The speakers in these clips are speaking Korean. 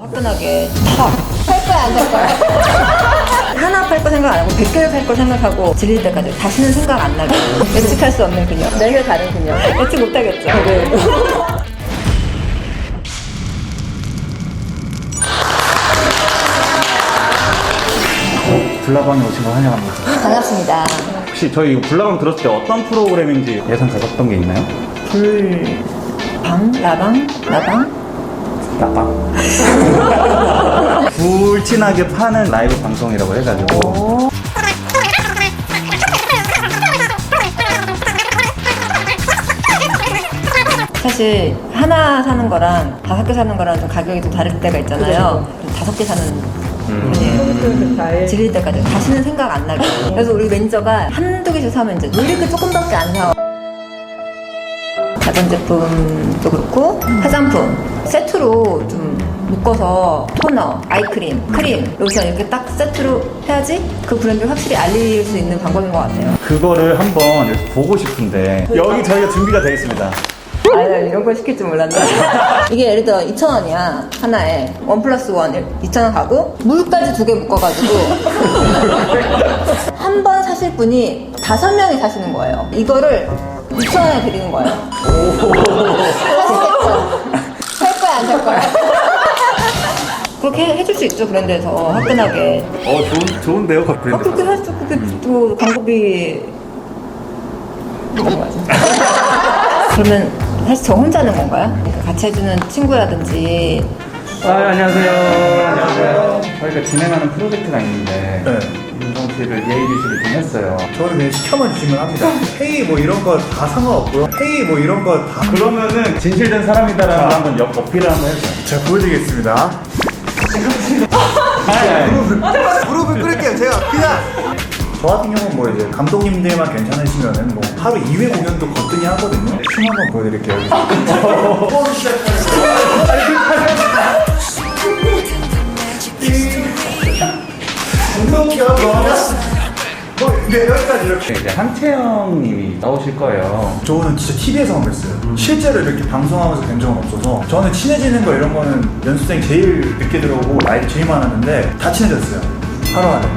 화끈하게 팔 거야 안 살 거야? 하나 팔 거 생각 안 하고 100개를 팔 걸 생각하고 질릴 때까지 다시는 생각 안 나게 예측할 수 없는 그녀, 내게 다른 그녀. 예측 못하겠죠. 네. 불나방에 오신 걸 환영합니다. 반갑습니다. 혹시 저희 불나방 들었을 때 어떤 프로그램인지 예상 가졌던 게 있나요? 라방? 나방? 불친하게 파는 라이브 방송이라고 해가지고 사실 하나 사는 거랑 5개 사는 거랑 좀 가격이 좀 다를 때가 있잖아요. 좀 5개 사는 편이에요. 질릴 때까지 다시는 생각 안 나게. 그래서 우리 매니저가 한두 개씩 사면 이제 왜 이렇게 조금밖에 안 사? 가전제품도 그렇고 화장품 세트로 좀 묶어서 토너, 아이크림, 크림, 로션 이렇게 딱 세트로 해야지 그 브랜드를 확실히 알릴 수 있는 방법인 것 같아요. 그거를 한번 여기서 보고 싶은데 여기 저희가 준비가 되어 있습니다. 아, 나 이런 걸 시킬 줄 몰랐네. 이게 예를 들어 2,000원이야 하나에 1+1 2,000원 가고 물까지 2개 묶어가지고 한 번 사실 분이 5명이 사시는 거예요. 이거를 6,000원에 드리는 거예요. 사시겠죠? 살 거야 안 살 거야? 그렇게 해줄 수 있죠 브랜드에서 화끈하게. 좋은데요, 그렇게 해서 그게 또 광고비 그러면 사실 저 혼자 하는 건가요? 같이 해주는 친구라든지. 안녕하세요. 저희가 진행하는 프로젝트가 있는데 네. 윤정 씨를 예의주시를 좀 했어요. 저는 그냥 시켜만 주시면 합니다. 회의 뭐 이런 거 다 상관없고요. 회의 뭐 이런 거 다. 그러면은 진실된 사람이다라는 거 한번 어필을 한번 해주세요. 제가 보여드리겠습니다. 무릎을 꿇을게요. 제가 그냥. 저 같은 경우는 뭐 이제 감독님들만 괜찮으시면은 뭐 하루 2회 공연도 거뜬히 하거든요. 춤 한번 보여드릴게요. 네, 여기까지 이렇게. 이제 한채영님이 나오실 거예요. 저는 진짜 TV에서만 뵀어요. 실제로 이렇게 방송하면서 뵌 적은 없어서 저는 친해지는 거 이런 거는 연습생 제일 늦게 들어오고 나이 제일 많았는데 다 친해졌어요. 하루 안에.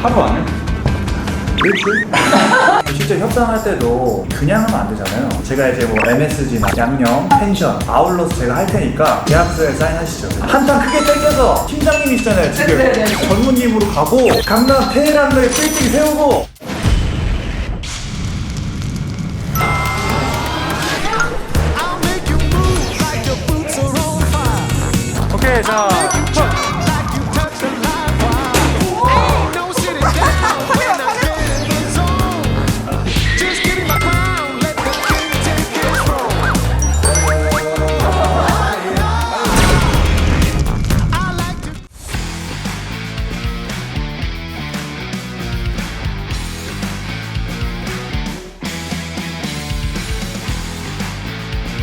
하루 안에? 일주일? 실제 협상할 때도 그냥 하면 안 되잖아요. 제가 이제 뭐 MSG나 양념, 펜션, 아울러서 제가 할 테니까 계약서에 사인하시죠. 한탕 크게 땡겨서 팀장님이시잖아요 지금. 전무님으로 가고 강남 테헤란에 빌딩 세우고. 오케이, 자.